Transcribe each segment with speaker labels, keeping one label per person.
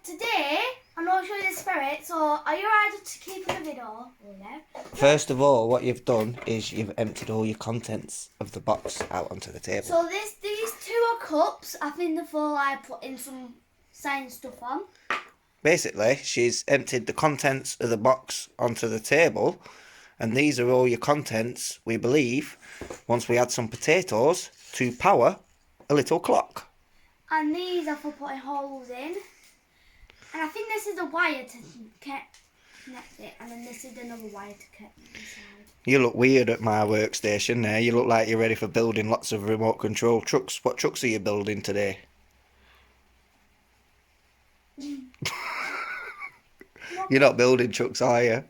Speaker 1: today I'm going to show you the spirit, so are you ready to keep in the video? Yeah.
Speaker 2: First of all, what you've done is you've emptied all your contents of the box out onto the table.
Speaker 1: So these two are cups. I think the full I put in some science stuff on.
Speaker 2: Basically, she's emptied the contents of the box onto the table, and these are all your contents, we believe, once we add some potatoes to power a little clock.
Speaker 1: And these are for putting holes in. And I think this is a wire to connect it, and then this is another wire to connect inside.
Speaker 2: You look weird at my workstation there. You look like you're ready for building lots of remote control trucks. What trucks are you building today? You're not building trucks, are you?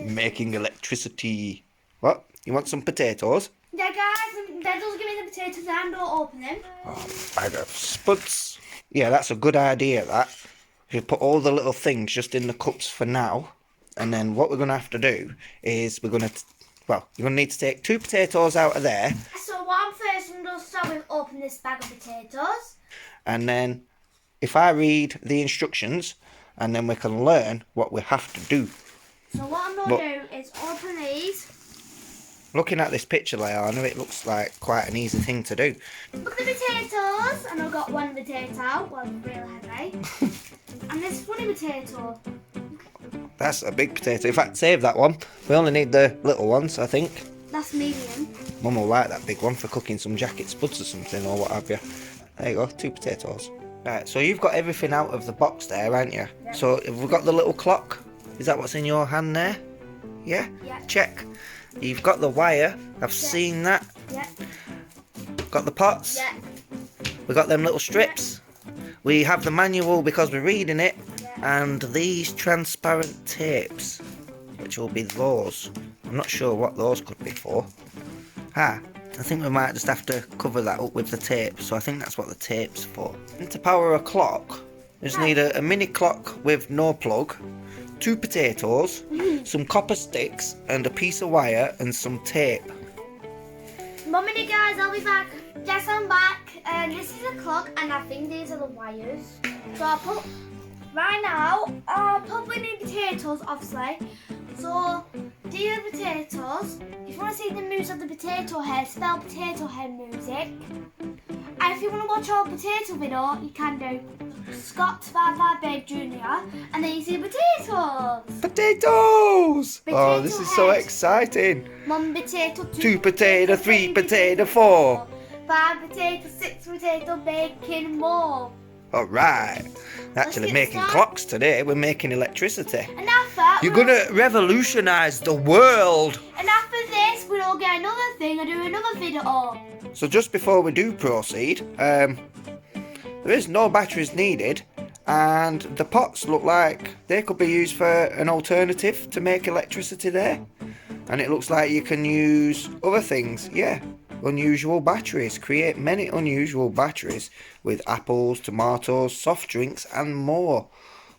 Speaker 2: Making electricity. What? You want some potatoes?
Speaker 1: Yeah, guys, Dad does give me the potatoes and don't open them.
Speaker 2: Oh, bag of spuds. Yeah, that's a good idea, that. You put all the little things just in the cups for now. And then what we're going to have to do is we're going to... Well, you're going to need to take 2 potatoes out of there.
Speaker 1: So what I'm first going to do is start with open this bag of potatoes.
Speaker 2: And then if I read the instructions, and then we can learn what we have to do.
Speaker 1: So what I'm going to do is open these.
Speaker 2: Looking at this picture, Leanna, it looks like quite an easy thing to do.
Speaker 1: Look at the potatoes, and I've got one potato, one real heavy. And this funny potato.
Speaker 2: That's a big potato. In fact, save that one. We only need the little ones, I think.
Speaker 1: That's medium.
Speaker 2: Mum will like that big one for cooking some jacket spuds or something, or what have you. There you go, 2 potatoes. Right, so you've got everything out of the box there, haven't you?
Speaker 1: Yeah.
Speaker 2: So have we got the little clock? Is that what's in your hand there? Yeah?
Speaker 1: Yeah.
Speaker 2: Check. You've got the wire. I've seen that.
Speaker 1: Yeah.
Speaker 2: Got the pots.
Speaker 1: Yeah.
Speaker 2: We got them little strips. We have the manual because we're reading it.
Speaker 1: Yeah.
Speaker 2: And these transparent tapes, which will be those. I'm not sure what those could be for. I think we might just have to cover that up with the tape. So I think that's what the tape's for. And to power a clock, we just need a mini clock with no plug, 2 potatoes, some copper sticks, and a piece of wire and some tape.
Speaker 1: 1 minute, guys, I'll be back. Yes, I'm back. This is a clock, and I think these are the wires. So I'll put in the potatoes, obviously. So these are the potatoes. If you want to see the moves of the potato head, spell potato head music. And if you want to watch our potato video, you can do Scott55 Jr. And then you see potatoes.
Speaker 2: Potatoes! Oh, this
Speaker 1: Potato
Speaker 2: is so
Speaker 1: head.
Speaker 2: exciting.
Speaker 1: 1 potato,
Speaker 2: 2 potato, 3 potato, 4.
Speaker 1: 5 potato, 6 potato, bacon, more.
Speaker 2: Alright. Actually
Speaker 1: get
Speaker 2: making
Speaker 1: started.
Speaker 2: clocks today. We're making electricity.
Speaker 1: And after
Speaker 2: You're gonna revolutionise the world.
Speaker 1: And after this, we'll get another thing and do another video.
Speaker 2: So just before we do proceed, there is no batteries needed, and the pots look like they could be used for an alternative to make electricity there. And it looks like you can use other things, yeah. Unusual batteries. Create many unusual batteries with apples, tomatoes, soft drinks and more.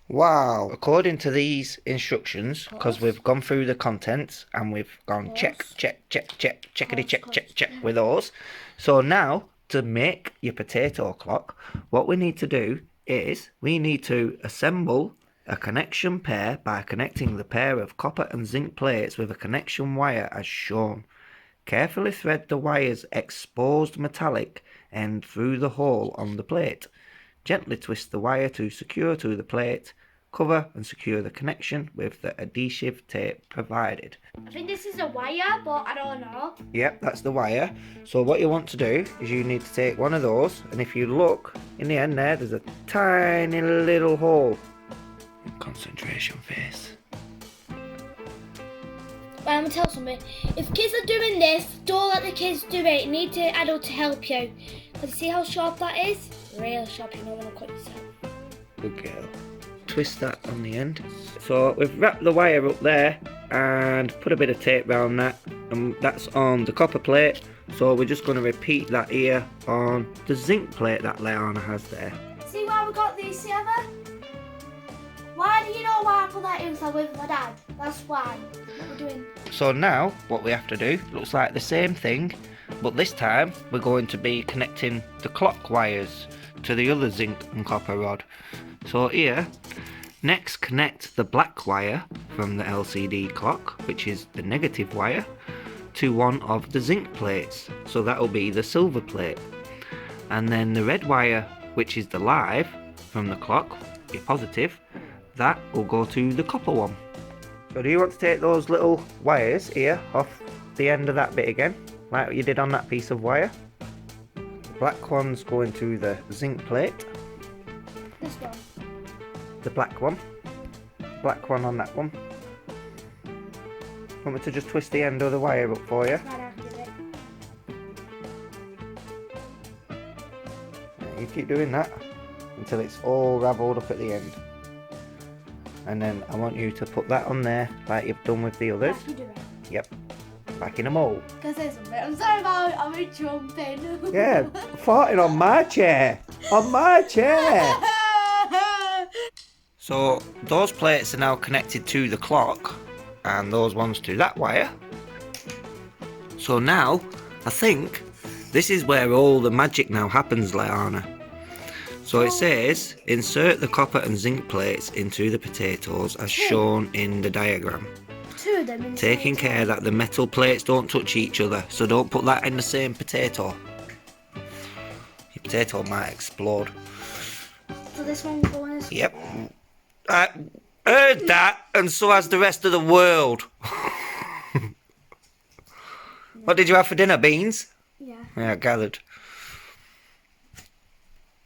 Speaker 2: Wow. According to these instructions, because we've gone through the contents and we've gone check, checkity check with those. So now, to make your potato clock, what we need to do is we need to assemble a connection pair by connecting the pair of copper and zinc plates with a connection wire as shown. Carefully thread the wire's exposed metallic end through the hole on the plate. Gently twist the wire to secure to the plate. Cover and secure the connection with the adhesive tape provided.
Speaker 1: I think this is a wire, but I don't know.
Speaker 2: Yep, that's the wire. So what you want to do is you need to take one of those, and if you look in the end there's a tiny little hole. Concentration phase.
Speaker 1: But I'm going to tell something. If kids are doing this, don't let the kids do it. You need an adult to help you. Because you see how sharp that is? Real sharp, you don't want to cut yourself.
Speaker 2: Good girl. Twist that on the end. So we've wrapped the wire up there and put a bit of tape around that, and that's on the copper plate. So we're just going to repeat that here on the zinc plate that Leanna has there.
Speaker 1: See why we got these together? Why do you know why I put that in with my dad? That's why. What we're doing.
Speaker 2: So now what we have to do, looks like the same thing, But this time we're going to be connecting the clock wires to the other zinc and copper rod. So here, next connect the black wire from the LCD clock, which is the negative wire, to one of the zinc plates. So that'll be the silver plate. And then the red wire, which is the live from the clock, the positive, that will go to the copper one. So do you want to take those little wires here off the end of that bit again, like what you did on that piece of wire? The black one's going to the zinc plate.
Speaker 1: This one.
Speaker 2: The black one. Black one on that one. Want me to just twist the end of the wire up for you?
Speaker 1: Right after it.
Speaker 2: You keep doing that until it's all ravelled up at the end. And then I want you to put that on there like you've done with the others.
Speaker 1: Like you do it.
Speaker 2: Yep. Back in a mould.
Speaker 1: Can I say something? I'm sorry about I'm jumping.
Speaker 2: Yeah, farting on my chair. On my chair. So those plates are now connected to the clock and those ones to that wire. So now I think this is where all the magic now happens, Leanna. So it says insert the copper and zinc plates into the potatoes as shown in the diagram.
Speaker 1: Two of them.
Speaker 2: Taking care that the metal plates don't touch each other, so don't put that in the same potato. Your potato might explode.
Speaker 1: So this one will go in this.
Speaker 2: Yep. I heard that, and so has the rest of the world. What did you have for dinner? Beans?
Speaker 1: Yeah.
Speaker 2: Yeah, gathered.
Speaker 1: I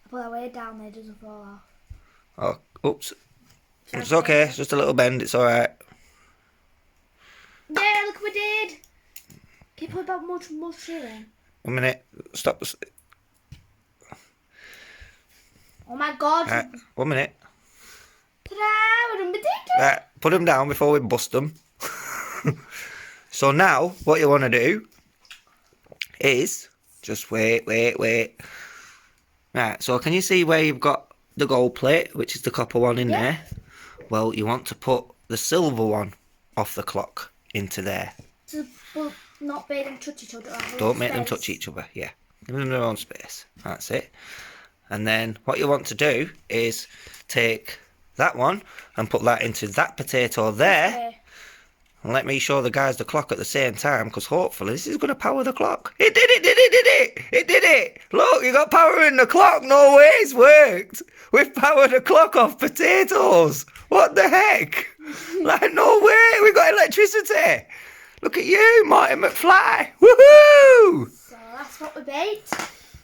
Speaker 1: put that way down there, it doesn't fall off.
Speaker 2: Oh, oops. It's okay, it's just a little bend, it's alright.
Speaker 1: Yeah, look what we did. Can you put about more ceiling?
Speaker 2: 1 minute, stop.
Speaker 1: Oh my god.
Speaker 2: 1 minute.
Speaker 1: Ta-da! We're done potatoes.
Speaker 2: Right, put them down before we bust them. So now, what you want to do is just wait. Right, so can you see where you've got the gold plate, which is the copper one in there? Well, you want to put the silver one off the clock into there.
Speaker 1: So we'll not make them touch each other.
Speaker 2: Don't make them touch each other, yeah. Give them their own space. That's it. And then what you want to do is take that one and put that into that potato there.
Speaker 1: Okay.
Speaker 2: And let me show the guys the clock at the same time, because hopefully this is going to power the clock. It did it! It did it! Look, you got power in the clock. No way, it's worked. We've powered the clock off potatoes. What the heck? Like, no way, we got electricity. Look at you, Marty McFly. Woohoo!
Speaker 1: So that's what we baked.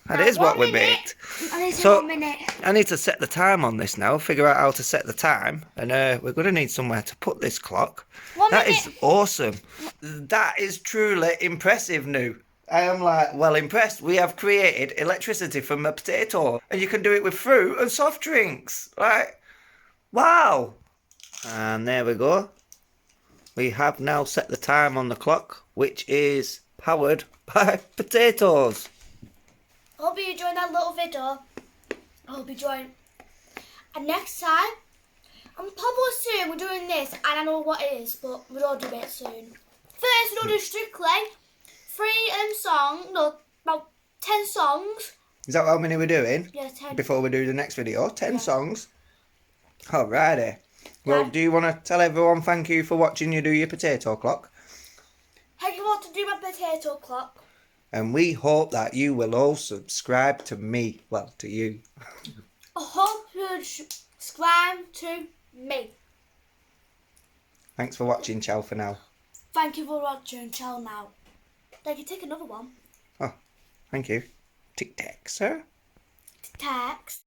Speaker 2: That
Speaker 1: Now,
Speaker 2: is what
Speaker 1: 1
Speaker 2: we
Speaker 1: minute.
Speaker 2: baked.
Speaker 1: I need to
Speaker 2: So-
Speaker 1: 1 minute.
Speaker 2: I need to set the time on this now, figure out how to set the time, and we're going to need somewhere to put this clock.
Speaker 1: 1
Speaker 2: That
Speaker 1: minute.
Speaker 2: is awesome. That is truly impressive, new. I am well impressed. We have created electricity from a potato, and you can do it with fruit and soft drinks. Like, wow. And there we go. We have now set the time on the clock, which is powered by potatoes.
Speaker 1: I hope you enjoyed that little video. I hope you join. And next time, I'm probably soon we're doing this, and I know what it is, but we'll do it soon. First, we'll do strictly 3 songs, no, about 10 songs.
Speaker 2: Is that how many we're doing?
Speaker 1: Yeah, 10.
Speaker 2: Before we do the next video? 10
Speaker 1: Yeah.
Speaker 2: songs? Alrighty. Well,
Speaker 1: Yeah.
Speaker 2: do you want to tell everyone thank you for watching you do your potato clock?
Speaker 1: Thank you for to do my potato clock.
Speaker 2: And we hope that you will all subscribe to me. Well, to you.
Speaker 1: I hope you subscribe to me.
Speaker 2: Thanks for watching. Ciao for now.
Speaker 1: Thank you for watching. Ciao now. Then you take another one.
Speaker 2: Oh, thank you. Tic tac, sir.
Speaker 1: Text.